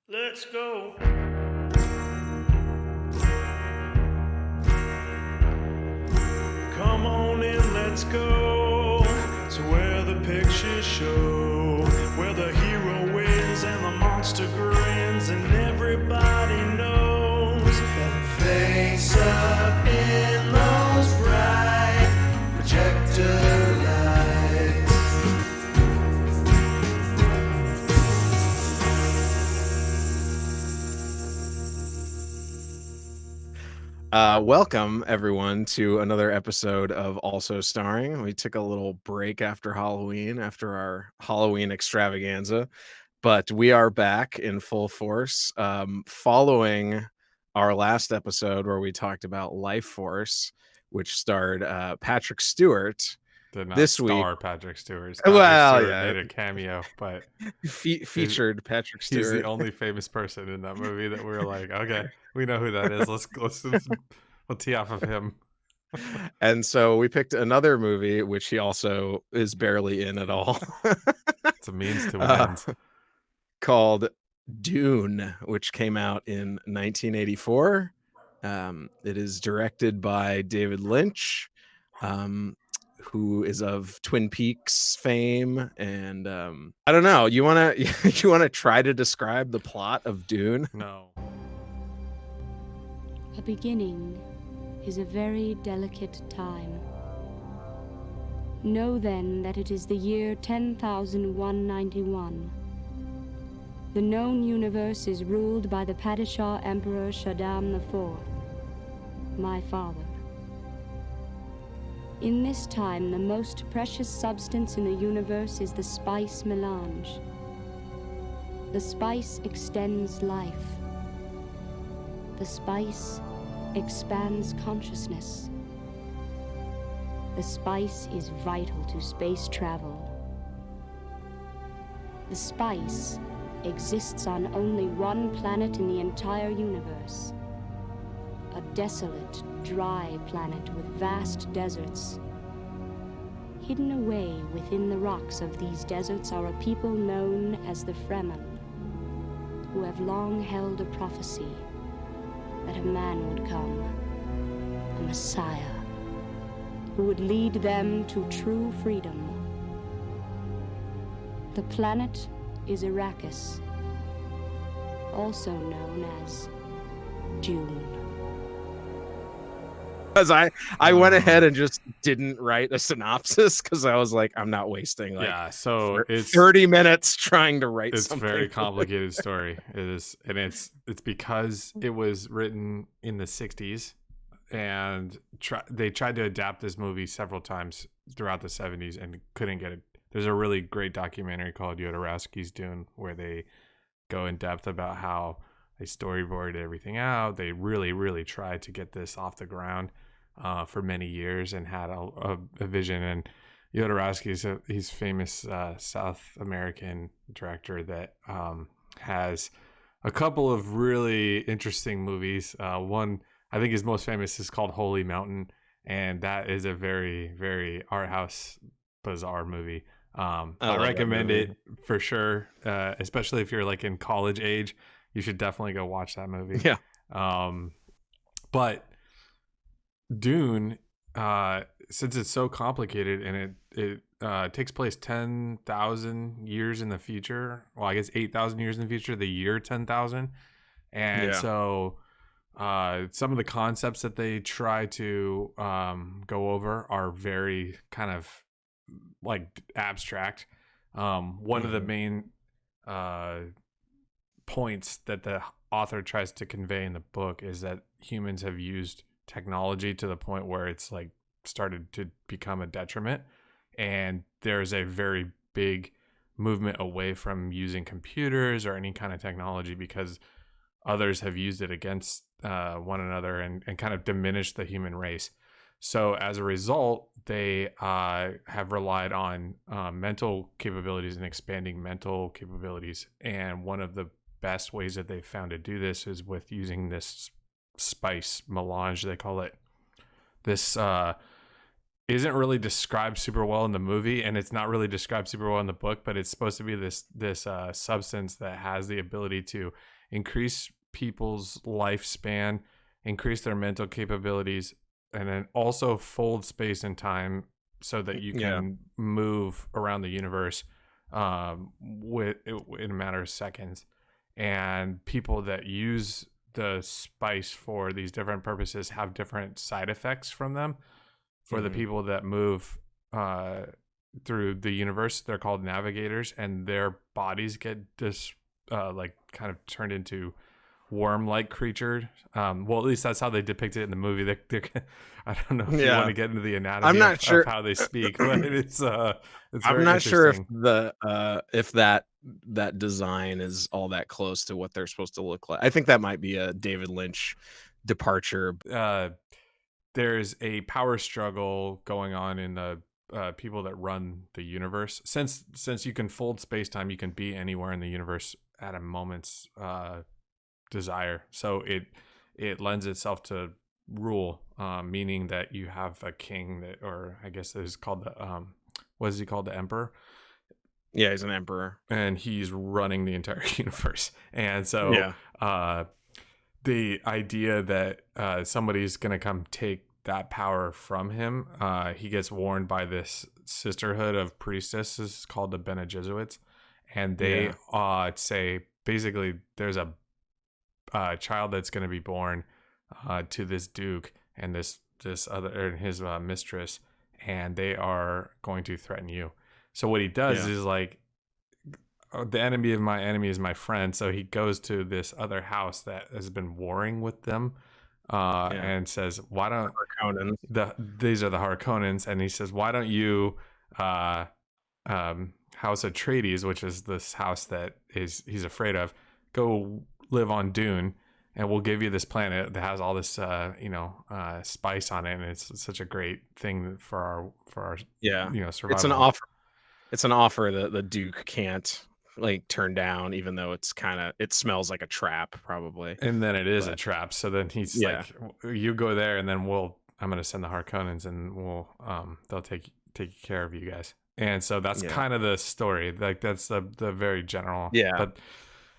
Let's go. Come on in, let's go to where the pictures show, where the hero wins and the monster grins, and everybody knows that face up in those bright projector lights. Welcome everyone to another episode of Also Starring. We took a little break after Halloween, after our Halloween extravaganza, but we are back in full force, following our last episode where we talked about Life Force, which starred Patrick Stewart. Did not This week, star Patrick Stewart. Patrick well, Stewart yeah, made a cameo, but he's, featured Patrick he's the Stewart. only famous person in that movie that we're like, okay, we know who that is. We'll tee off of him. And so we picked another movie, which he also is barely in at all. It's a means to an uh, end. called Dune, which came out in 1984. It is directed by David Lynch, who is of Twin Peaks fame, and I don't know. You wanna you wanna try to describe the plot of Dune? No. A beginning is a very delicate time. Know then that it is the year 10,191. The known universe is ruled by the Padishah Emperor Shaddam IV, my father. In this time, the most precious substance in the universe is the spice melange. The spice extends life. The spice expands consciousness. The spice is vital to space travel. The spice exists on only one planet in the entire universe. A desolate, dry planet with vast deserts. Hidden away within the rocks of these deserts are a people known as the Fremen, who have long held a prophecy that a man would come, a Messiah, who would lead them to true freedom. The planet is Arrakis, also known as Dune. Because I went ahead and just didn't write a synopsis because I was like, I'm not wasting So it's 30 minutes trying to write it's something. a very complicated story. It is, and it's because it was written in the 60s, and they tried to adapt this movie several times throughout the 70s and couldn't get it. There's a really great documentary called Jodorowsky's Dune where they go in depth about how they storyboarded everything out. They really, really tried to get this off the ground for many years and had a vision. And Jodorowsky he's famous South American director that has a couple of really interesting movies. One I think his most famous is called Holy Mountain, and that is a very, very art house, bizarre movie. I recommend it for sure, especially if you're like in college age. You should definitely go watch that movie. Yeah. But Dune, since it's so complicated and it takes place 10,000 years in the future. Well, I guess 8,000 years in the future, the year 10,000. And so some of the concepts that they try to go over are very kind of like abstract. One of the main points that the author tries to convey in the book is that humans have used technology to the point where it's like started to become a detriment, and there's a very big movement away from using computers or any kind of technology because others have used it against one another and kind of diminished the human race. So as a result, they have relied on mental capabilities and expanding mental capabilities. And one of the best ways that they've found to do this is with using this spice melange, they call it. This isn't really described super well in the movie, and it's not really described super well in the book, but it's supposed to be this substance that has the ability to increase people's lifespan, increase their mental capabilities, and then also fold space and time so that you can move around the universe in a matter of seconds. And people that use the spice for these different purposes have different side effects from them. For the people that move through the universe, they're called navigators, and their bodies get kind of turned into worm-like creatures. Well, at least that's how they depict it in the movie. They're I don't know if you want to get into the anatomy I'm not sure of how they speak, but it's I'm not sure if that design is all that close to what they're supposed to look like. I think that might be a David Lynch departure. There's a power struggle going on in the people that run the universe. Since you can fold space-time, you can be anywhere in the universe at a moment's desire. So it lends itself to rule, meaning that you have a king that, or I guess is called the what is he called, the emperor? Yeah, he's an emperor, and he's running the entire universe. And so the idea that somebody's gonna come take that power from him, he gets warned by this sisterhood of priestesses called the Bene Gesserit, and they say basically there's a child that's going to be born to this duke and this other and his mistress, and they are going to threaten you. So what he does is like, the enemy of my enemy is my friend. So he goes to this other house that has been warring with them, and says, "Why don't these are the Harkonnens?" And he says, "Why don't you, House Atreides, which is this house that he's afraid of, go live on Dune, and we'll give you this planet that has all this spice on it, and it's such a great thing for our survival." It's an offer that the Duke can't like turn down, even though it smells like a trap probably. And then it is a trap. So then he's like, "You go there, and then I'm going to send the Harkonnens, and they'll take care of you guys." And so that's kind of the story. Like that's the very general. Yeah. But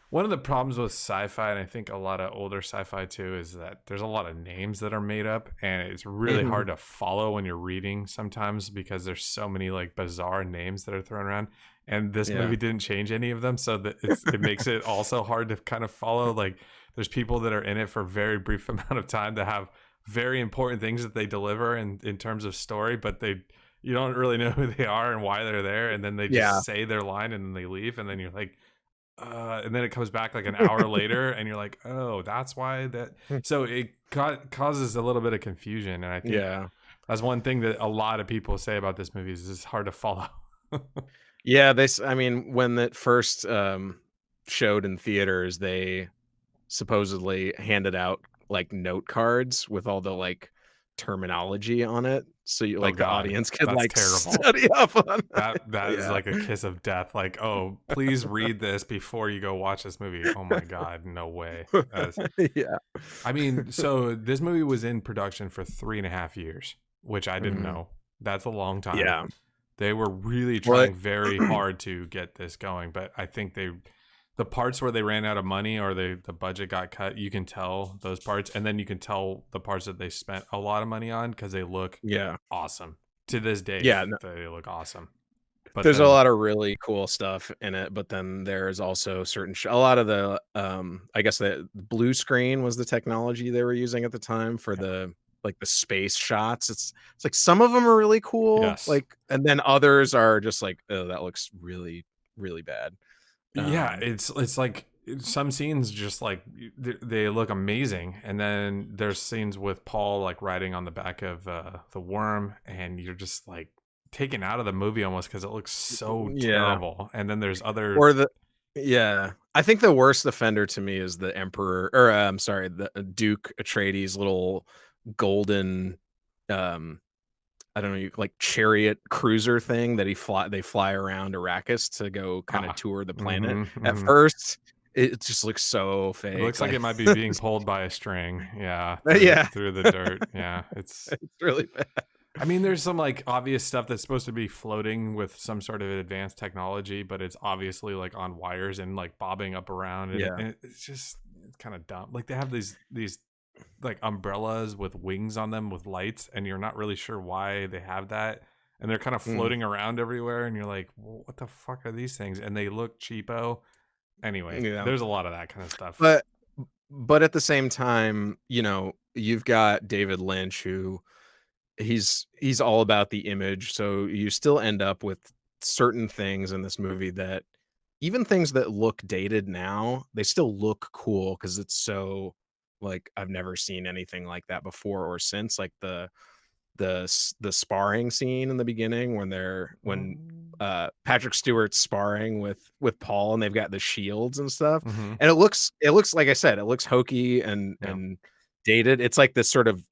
one of the problems with sci-fi, and I think a lot of older sci-fi too, is that there's a lot of names that are made up, and it's really hard to follow when you're reading sometimes because there's so many like bizarre names that are thrown around. And this movie didn't change any of them, so that it makes it also hard to kind of follow. Like there's people that are in it for a very brief amount of time that have very important things that they deliver in terms of story, but you don't really know who they are and why they're there, and then they just say their line and then they leave, and then you're like, and then it comes back like an hour later, and you're like, oh, that's why that. So it causes a little bit of confusion, and I think that's one thing that a lot of people say about this movie is it's hard to follow. Yeah, when it first showed in theaters, they supposedly handed out like note cards with all the like terminology on it, so you the audience could like terrible. Study up on that is like a kiss of death. Like, oh, please read this before you go watch this movie. Oh my god, no way. I mean, so this movie was in production for 3.5 years, which I didn't know. That's a long time. Yeah. They were really trying very hard to get this going, but I think the parts where they ran out of money or the budget got cut, you can tell those parts, and then you can tell the parts that they spent a lot of money on because they look awesome to this day. They look awesome. But there's a lot of really cool stuff in it, but then there's also a lot of the I guess the blue screen was the technology they were using at the time for the like the space shots. It's like some of them are really cool, like, and then others are just like, oh, that looks really, really bad. It's like some scenes just like they look amazing, and then there's scenes with Paul like riding on the back of the worm, and you're just like taken out of the movie almost because it looks so terrible. And then there's other I think the worst offender to me is the Emperor, or I'm sorry, the Duke Atreides little golden I don't know, like chariot cruiser thing that they fly around Arrakis to go kind of tour the planet. At first, it just looks so fake. It looks like it might be being pulled by a string. Through Through the dirt. Yeah, it's really bad. I mean, there's some like obvious stuff that's supposed to be floating with some sort of advanced technology, but it's obviously like on wires and like bobbing up around, and it's just kind of dumb. Like they have these like umbrellas with wings on them with lights, and you're not really sure why they have that, and they're kind of floating around everywhere, and you're like, well, what the fuck are these things? And they look cheapo. Anyway, there's a lot of that kind of stuff. But at the same time, you know, you've got David Lynch who he's all about the image, so you still end up with certain things in this movie that even things that look dated now, they still look cool because it's so like I've never seen anything like that before or since. Like the sparring scene in the beginning when Patrick Stewart's sparring with Paul and they've got the shields and stuff. And it looks like I said, it looks hokey and dated. It's like this sort of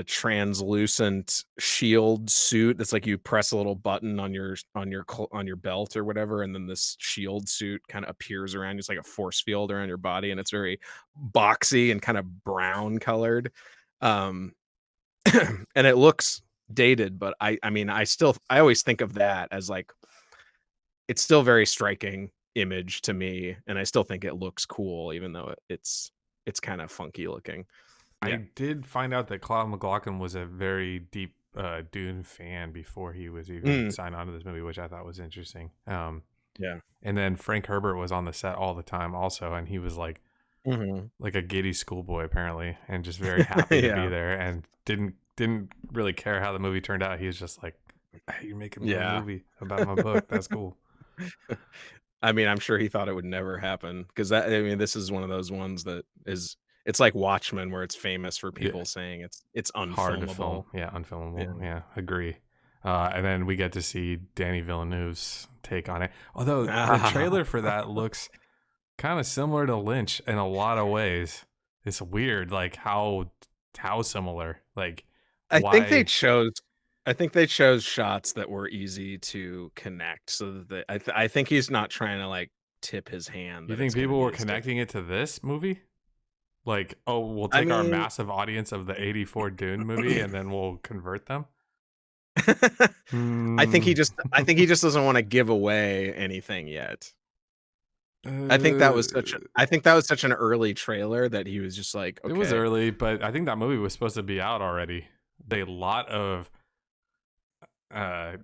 translucent shield suit that's like you press a little button on your belt or whatever, and then this shield suit kind of appears around you. It's like a force field around your body, and it's very boxy and kind of brown colored. And it looks dated, but I mean I always think of that as like it's still very striking image to me, and I still think it looks cool even though it's kind of funky looking. I did find out that Claude McLaughlin was a very deep Dune fan before he was even signed on to this movie, which I thought was interesting. And then Frank Herbert was on the set all the time also, and he was like a giddy schoolboy apparently, and just very happy to be there, and didn't really care how the movie turned out. He was just like, hey, you're making a movie about my book. That's cool. I mean, I'm sure he thought it would never happen because this is one of those ones that is. It's like Watchmen, where it's famous for people saying it's unfilmable. Hard to film. Yeah, unfilmable. Yeah, agree. And then we get to see Danny Villeneuve's take on it. Although the trailer for that looks kind of similar to Lynch in a lot of ways. It's weird, like how similar. Like I think they chose shots that were easy to connect, so that I think he's not trying to like tip his hand. You think people were connecting it to this movie? Like, oh, we'll take our massive audience of the 84 Dune movie and then we'll convert them. I think he just doesn't want to give away anything yet. I think that was such an early trailer that he was just like, okay. It was early, but I think that movie was supposed to be out already. A lot of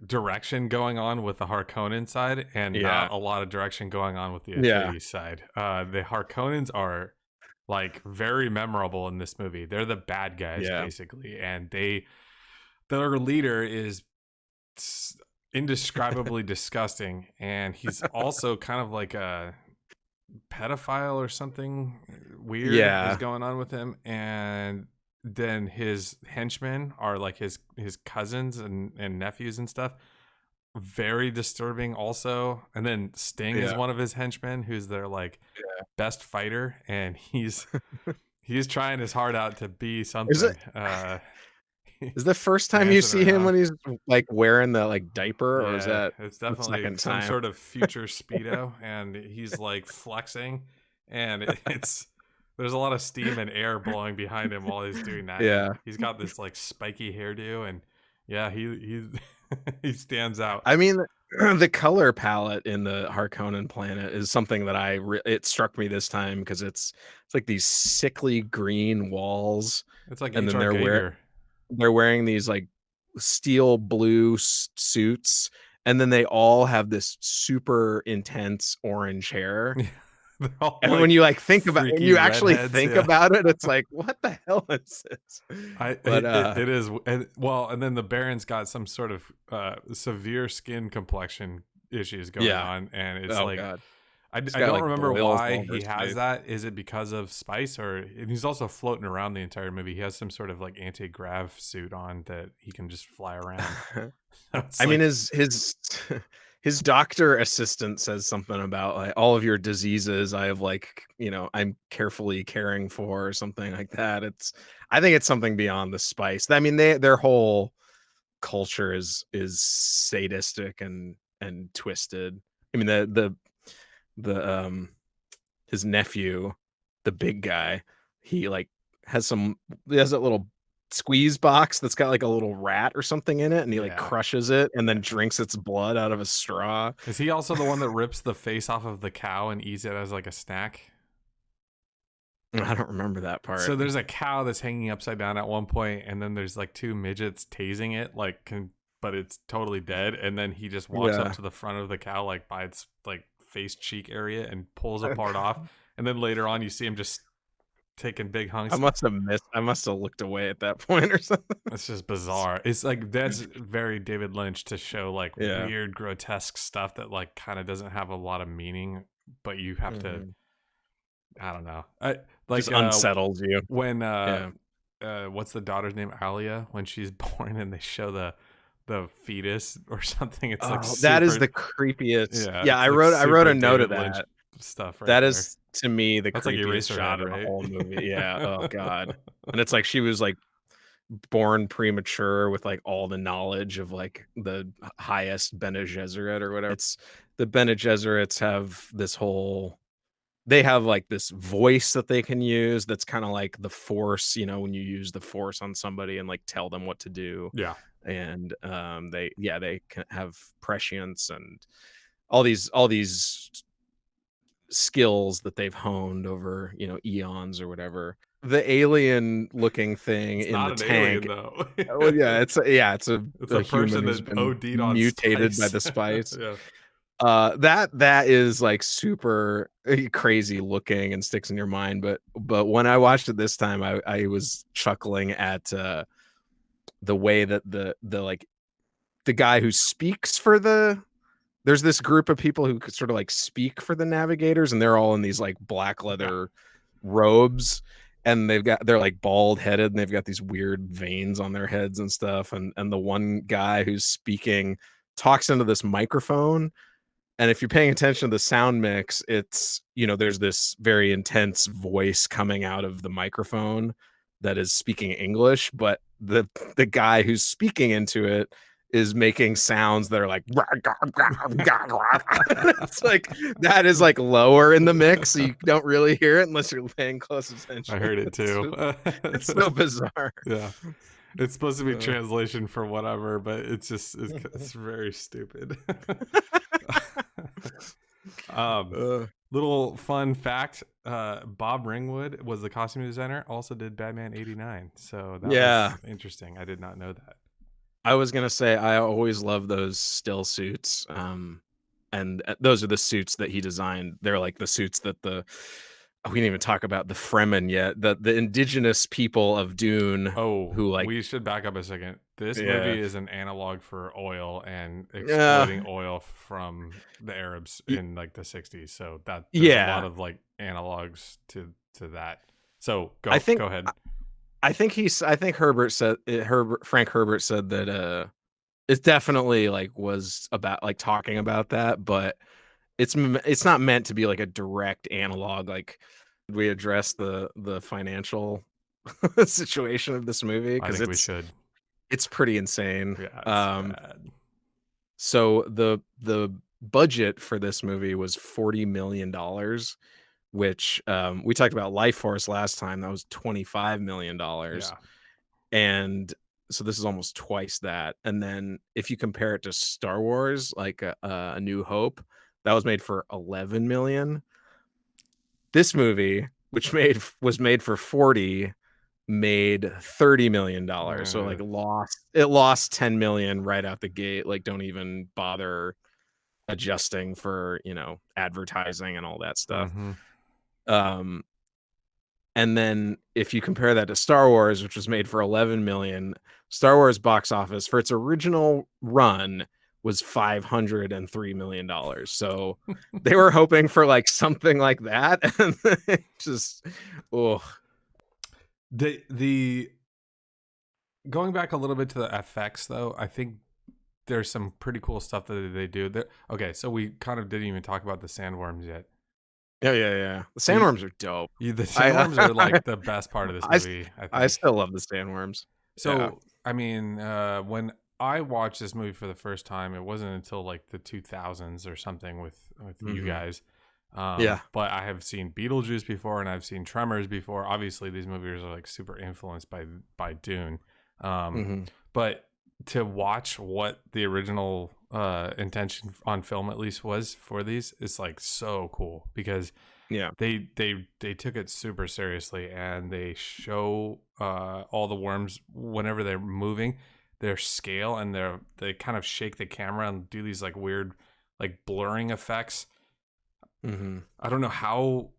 direction going on with the Harkonnen side, and not a lot of direction going on with the Atreides side. The Harkonnens are like very memorable in this movie. They're the bad guys basically, and their leader is indescribably disgusting, and he's also kind of like a pedophile or something weird is going on with him. And then his henchmen are like his cousins and nephews and stuff. Very disturbing also. And then Sting is one of his henchmen who's their like best fighter, and he's trying his heart out to be something. Is the first time you see him when he's like wearing the like diaper, or is that it's definitely some sort of future Speedo, and he's like flexing, and there's a lot of steam and air blowing behind him while he's doing that. Yeah, he's got this like spiky hairdo, and he stands out. I mean, the color palette in the Harkonnen planet is something that it struck me this time because it's like these sickly green walls. It's like, and then they're wearing these like steel blue suits, and then they all have this super intense orange hair. And like when you like think about it, when you actually think about it, it's like, what the hell is this? It is. And then the Baron's got some sort of severe skin complexion issues going on, and it's God. I don't like remember why he has that. Is it because of spice, and he's also floating around the entire movie. He has some sort of like anti-grav suit on that he can just fly around. I mean, his doctor assistant says something about like all of your diseases I have like, I'm carefully caring for, or something like that. I think it's something beyond the spice. I mean, their whole culture is sadistic and twisted. I mean, his nephew, the big guy, he like has that little squeeze box that's got like a little rat or something in it, and he like Yeah. crushes it and then drinks its blood out of a straw. Is he also the one that rips the face off of the cow and eats it as like a snack? I don't remember that part. So there's a cow that's hanging upside down at one point, and then there's like two midgets tasing it, but it's totally dead. And then he just walks up to the front of the cow, like by its like face cheek area, and pulls a part off. And then later on, you see him just taking big hunks. I must have looked away at that point or something. It's just bizarre. It's like that's very David Lynch to show like weird, grotesque stuff that like kind of doesn't have a lot of meaning, but you have to. I don't know. Just unsettles you. When what's the daughter's name? Alia. When she's born and they show the fetus or something. It's like that is the creepiest. Yeah, I like wrote a note David of Lynch that stuff. Right that there. is to me the That's like creepiest shot of right? the whole movie. Yeah. Oh god. And it's like she was like born premature with like all the knowledge of like the highest Bene Gesserit or whatever. It's the Bene Gesserits have this whole. They have like this voice that they can use that's kind of like the Force, when you use the Force on somebody and like tell them what to do. Yeah. And they can have prescience and all these skills that they've honed over, eons or whatever. The alien looking thing It's in not the an tank. alien, though. Well, yeah, it's a person human who's that been OD'd on mutated spice. by the spice. Yeah. That is like super crazy looking and sticks in your mind, but when I watched it this time, I was chuckling at the way that the guy who speaks for there's this group of people who sort of like speak for the navigators, and they're all in these like black leather robes, and they're like bald headed, and they've got these weird veins on their heads and stuff, and the one guy who's speaking talks into this microphone. And if you're paying attention to the sound mix, it's, there's this very intense voice coming out of the microphone that is speaking English, but the guy who's speaking into it is making sounds that are like it's like that is like lower in the mix, so you don't really hear it unless you're paying close attention. I heard it too. It's so bizarre. Yeah. It's supposed to be translation for whatever, but it's very stupid. Little fun fact, Bob Ringwood was the costume designer, also did Batman 89. So that was interesting. I did not know that. I was gonna say I always love those still suits. And those are the suits that he designed. They're like the suits that we didn't even talk about the Fremen yet. The indigenous people of Dune. We should back up a second. This movie is an analog for oil and exploiting oil from the Arabs in like the 60s. So there's a lot of like analogs to that. So go ahead. I think Frank Herbert said that it definitely like was about like talking about that, but it's not meant to be like a direct analog. Like we address the financial situation of this movie, because we should. It's pretty insane. Yeah, it's bad. So the budget for this movie was $40 million, which we talked about Life Force last time. That was $25 million. Yeah. And so this is almost twice that. And then if you compare it to Star Wars, like A New Hope, that was made for $11 million. This movie, which was made for 40, made $30 million. So like lost 10 million right out the gate. Like don't even bother adjusting for, advertising and all that stuff. Mm-hmm. And then if you compare that to Star Wars, which was made for 11 million, Star Wars box office for its original run was $503 million. So they were hoping for like something like that. And just, The going back a little bit to the FX though, I think there's some pretty cool stuff that they do. Okay, so we kind of didn't even talk about the sandworms yet. Yeah. The sandworms are dope. The sandworms are like the best part of this movie. I think. I still love the sandworms. So I mean, when I watched this movie for the first time, it wasn't until like the 2000s or something with you guys. Yeah. But I have seen Beetlejuice before, and I've seen Tremors before. Obviously, these movies are like super influenced by Dune. Hmm. But to watch what the original intention on film at least was for these is like so cool, because Yeah. they took it super seriously, and they show all the worms whenever they're moving, their scale, and they kind of shake the camera and do these like weird like blurring effects. Hmm. I don't know how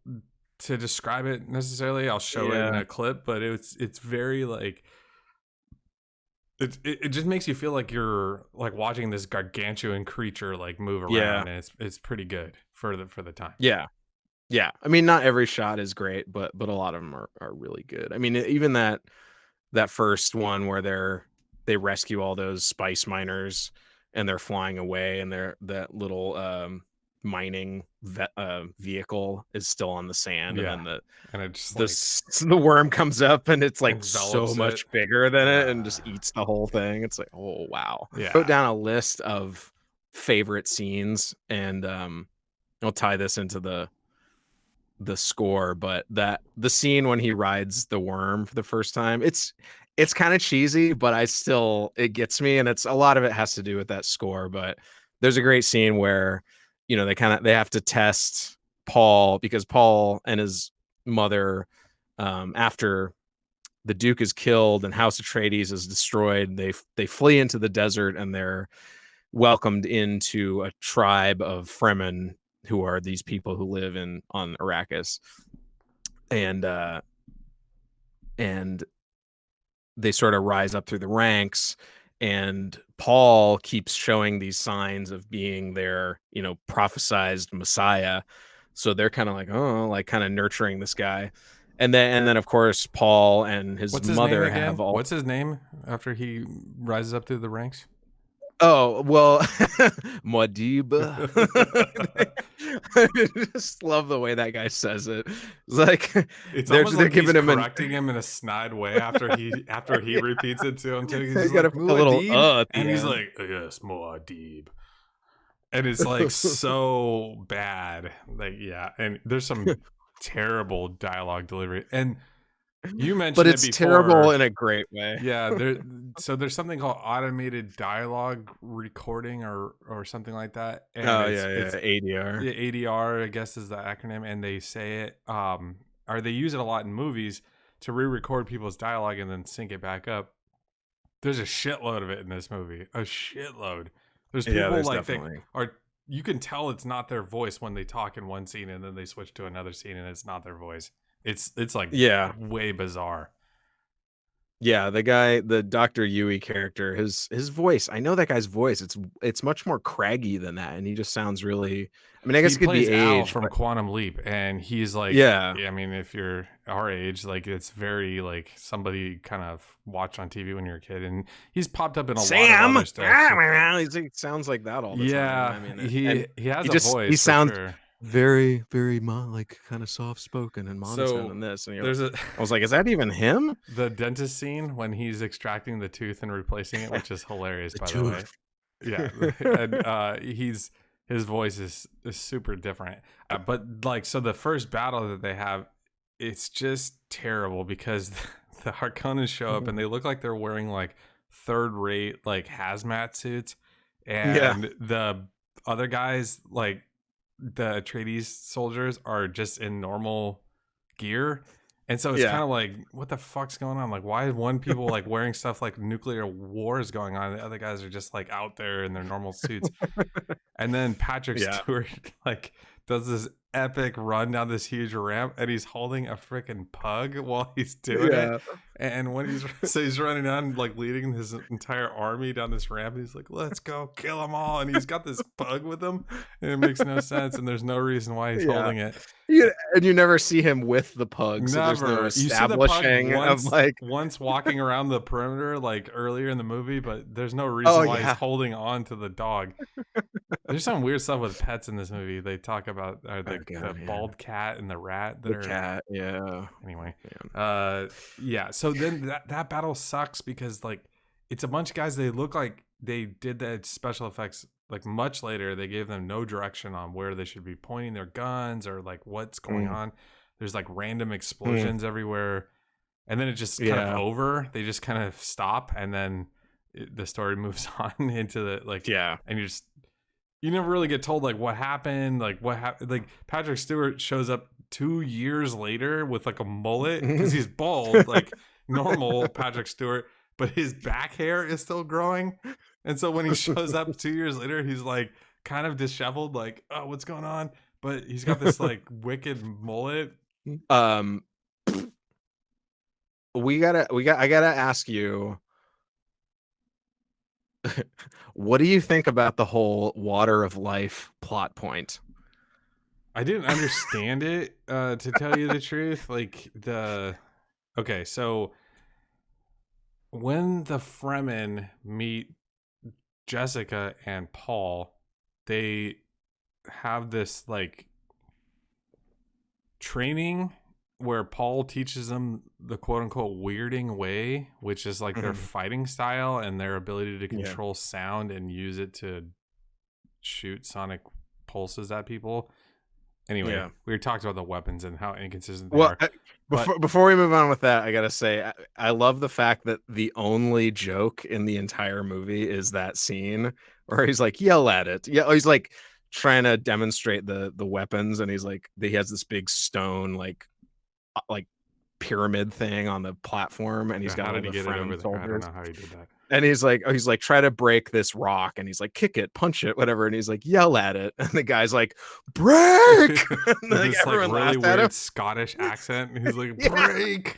to describe it necessarily. I'll show it in Yeah. a clip, but it's very like it just makes you feel like you're like watching this gargantuan creature like move Yeah. around, and it's pretty good for the time. Yeah. Yeah. I mean, not every shot is great, but a lot of them are really good. I mean, even that first one where they rescue all those spice miners and they're flying away, and that little mining vehicle is still on the sand, and Yeah, then and it just like the worm comes up and it's like so envelops it. much bigger than it and just Yeah. eats the whole thing. It's like, oh wow. Yeah. Wrote down a list of favorite scenes, and I'll tie this into the score, but the scene when he rides the worm for the first time, it's kind of cheesy, but it gets me, and it's a lot of it has to do with that score. But there's a great scene where they have to test Paul, because Paul and his mother, after the Duke is killed and House Atreides is destroyed, they flee into the desert, and they're welcomed into a tribe of Fremen, who are these people who live on Arrakis, and they sort of rise up through the ranks, and Paul keeps showing these signs of being their prophesized Messiah, so they're kind of like, oh, like kind of nurturing this guy, and then of course Paul and his What's his name mother again? have all. What's his name after he rises up through the ranks? Oh, well, Muad'Dib. I just love the way that guy says it. It's like It's they're almost like giving he's him correcting him in a snide way after he repeats it to him too. He's He's just got like to put a little Muad'Dib, at the and he's end. like, yes, Muad'Dib, and it's like so bad. Like, yeah, and there's some terrible dialogue delivery, and you But mentioned it it's before. terrible in a great way. Yeah, there's something called automated dialogue recording or something like that. And Oh it's yeah, ADR. yeah, ADR, I guess, is the acronym, and they say it or they use it a lot in movies to re-record people's dialogue and then sync it back up. There's a shitload of it in this movie. A shitload. There's people Yeah, there's like definitely. you can tell it's not their voice when they talk in one scene and then they switch to another scene and it's not their voice. It's like Yeah. way bizarre. Yeah, the Dr. Yui character, his voice. I know that guy's voice. It's much more craggy than that, and he just sounds really. I mean, I guess He it could be plays Al age from but Quantum Leap, and he's like, yeah. I mean, if you're our age, like it's very like somebody kind of watched on TV when you're a kid, and he's popped up in a lot of other stuff. He sounds like that all the Yeah, time. I mean, he has he a voice. he for sounds sure. very, very like kind of soft spoken and monotone So in this. And there's I was like, is that even him? the dentist scene when he's extracting the tooth and replacing it, which is hilarious, by the way. Yeah, and his voice is super different. But like, so the first battle that they have, it's just terrible because the Harkonnens show up and they look like they're wearing like third-rate like hazmat suits, and the other guys, like the Atreides soldiers, are just in normal gear. And so it's kind of like, what the fuck's going on? Like, why is one people like wearing stuff like nuclear war is going on, and the other guys are just like out there in their normal suits? And then Patrick Stewart like does this epic run down this huge ramp, and he's holding a freaking pug while he's doing it. And when he's running down, like leading his entire army down this ramp, he's like, let's go kill them all, and he's got this pug with him, and it makes no sense, and there's no reason why he's holding it. And you never see him with the pug, so there's no You see the pug establishing of like once walking around the perimeter like earlier in the movie, but there's no reason why he's holding on to the dog. There's some weird stuff with pets in this movie. They talk about the bald cat and the rat that cat. Yeah. Anyway, yeah. So then that battle sucks because like it's a bunch of guys. They look like they did the special effects like much later, they gave them no direction on where they should be pointing their guns or like what's going on. There's like random explosions everywhere, and then it just kind of over. They just kind of stop, and then the story moves on into the like and you never really get told like what happened, like Patrick Stewart shows up 2 years later with like a mullet because he's bald, like normal Patrick Stewart, but his back hair is still growing. And so when he shows up 2 years later, he's like kind of disheveled, like, oh, what's going on? But he's got this like wicked mullet. I gotta ask you, what do you think about the whole water of life plot point? I didn't understand it, to tell you the truth. Okay, so when the Fremen meet Jessica and Paul, they have this like training where Paul teaches them the quote unquote weirding way, which is like their fighting style and their ability to control sound and use it to shoot sonic pulses at people. Anyway, we talked about the weapons and how inconsistent they are. Before we move on with that, I gotta say, I love the fact that the only joke in the entire movie is that scene where he's like, yell at it. Yeah, he's like trying to demonstrate the weapons, and he's like, he has this big stone like pyramid thing on the platform, and he's got all the Fremen soldiers. I don't know how he did that. And he's like, try to break this rock, and he's like, kick it, punch it, whatever, and he's like, yell at it, and the guy's like, break. And like, everyone really weird Scottish accent, and he's like, break.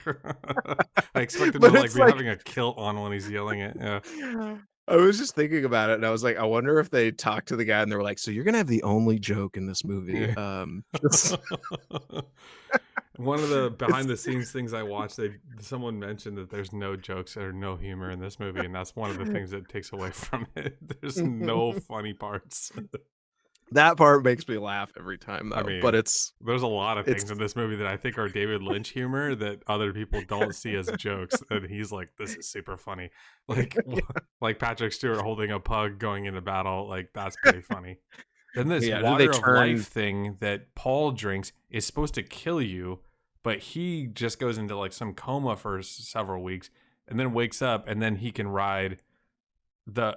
I expected him to like be having a kilt on when he's yelling it. Yeah. I was just thinking about it, and I was like, I wonder if they talked to the guy and they were like, so you're gonna have the only joke in this movie. One of the behind the scenes things I watched, someone mentioned that there's no jokes or no humor in this movie, and that's one of the things that takes away from it. There's no funny parts. That part makes me laugh every time, though. I mean, but there's a lot of things in this movie that I think are David Lynch humor that other people don't see as jokes, and he's like, this is super funny. Like like Patrick Stewart holding a pug going into battle, like that's pretty funny. Then this water of life thing that Paul drinks is supposed to kill you, but he just goes into like some coma for several weeks and then wakes up, and then he can ride the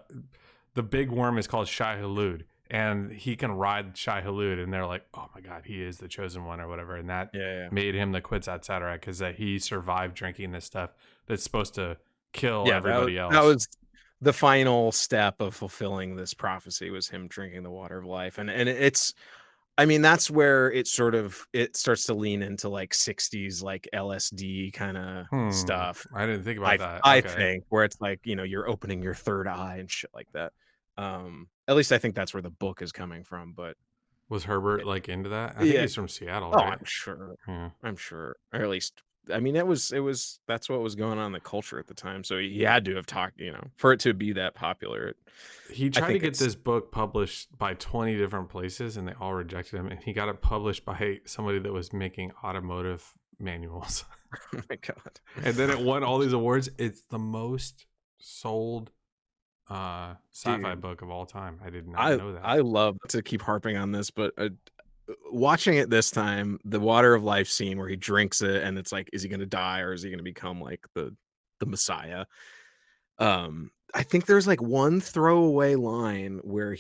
big worm is called Shai Hulud, and he can ride Shai Hulud, and they're like, oh my God, he is the chosen one or whatever. And that made him the Kwisatz Haderach because he survived drinking this stuff that's supposed to kill everybody else. That was the final step of fulfilling this prophecy, was him drinking the water of life. And it's, I mean, that's where it starts to lean into like 60s, like LSD kind of stuff. I didn't think about that. I think where it's like, you're opening your third eye and shit like that. At least I think that's where the book is coming from. But was Herbert like into that? I think he's from Seattle, right? I'm sure. Yeah. I'm sure. Or at least, I mean, it was that's what was going on in the culture at the time. So he had to have talked, for it to be that popular. He tried to get this book published by 20 different places, and they all rejected him. And he got it published by somebody that was making automotive manuals. Oh my God. And then it won all these awards. It's the most sold sci-fi book of all time. I did not know that. I love to keep harping on this, but watching it this time, the water of life scene where he drinks it, and it's like, is he going to die or is he going to become like the Messiah? I think there's like one throwaway line where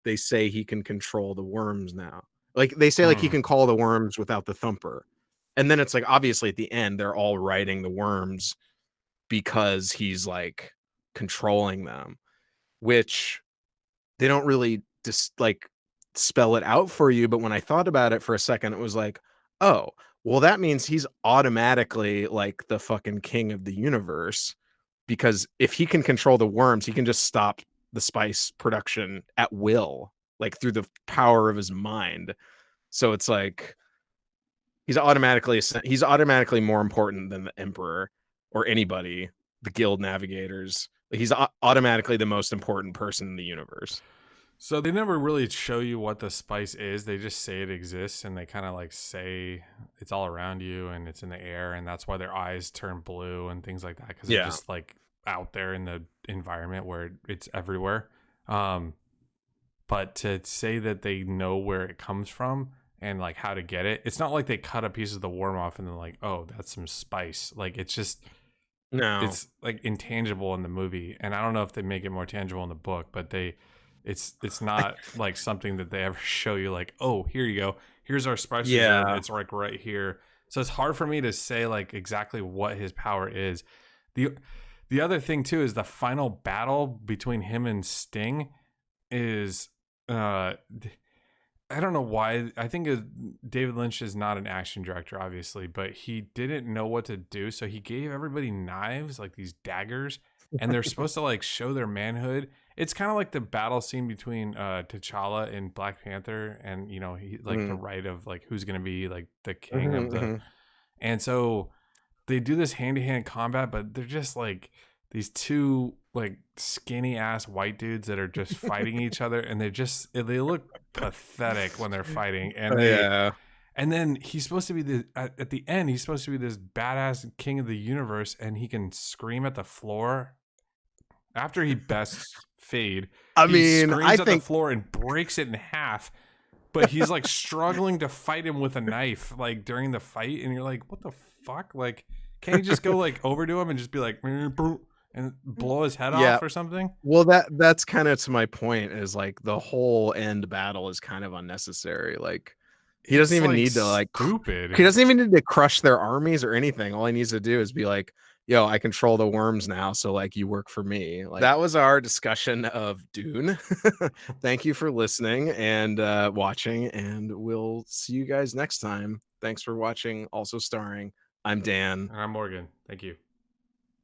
they say he can control the worms now. Like they say like he can call the worms without the thumper. And then it's like, obviously at the end, they're all riding the worms because he's like controlling them, which they don't really just like spell it out for you. But when I thought about it for a second, it was like, oh, well, that means he's automatically like the fucking king of the universe, because if he can control the worms, he can just stop the spice production at will, like through the power of his mind. So it's like he's automatically more important than the emperor or anybody, the guild navigators. He's automatically the most important person in the universe. So they never really show you what the spice is. They just say it exists, and they kind of like say it's all around you and it's in the air, and that's why their eyes turn blue and things like that, because they're just like out there in the environment where it's everywhere. But to say that they know where it comes from and like how to get it, it's not like they cut a piece of the worm off and they're like, oh, that's some spice. Like it's just No. it's like intangible in the movie, and I don't know if they make it more tangible in the book, but it's not like something that they ever show you like, oh, here you go, here's our spice reserve. Yeah. It's like right here. So it's hard for me to say like exactly what his power is. The other thing too is the final battle between him and Sting is I don't know why. I think David Lynch is not an action director, obviously, but he didn't know what to do. So he gave everybody knives, like these daggers, and they're supposed to like show their manhood. It's kind of like the battle scene between T'Challa and Black Panther, and you know, he like the right of like who's gonna be like the king of the. And so they do this hand-to-hand combat, but they're just like these two like skinny ass white dudes that are just fighting each other, and they look pathetic when they're fighting. And and then he's supposed to be at the end he's supposed to be this badass king of the universe, and he can scream at the floor after he bests Fade. I He mean, screams I at think the floor and breaks it in half, but he's like struggling to fight him with a knife like during the fight, and you're like, what the fuck? Like, can't you just go like over to him and just be like and blow his head off or something? Well, that's kind of to my point, is like the whole end battle is kind of unnecessary. Like he doesn't even need to like stupid. He doesn't even need to crush their armies or anything. All he needs to do is be like, yo, I control the worms now, so like you work for me. Like that was our discussion of Dune. Thank you for listening and watching, and we'll see you guys next time. Thanks for watching Also Starring. I'm Dan. And I'm Morgan. Thank you.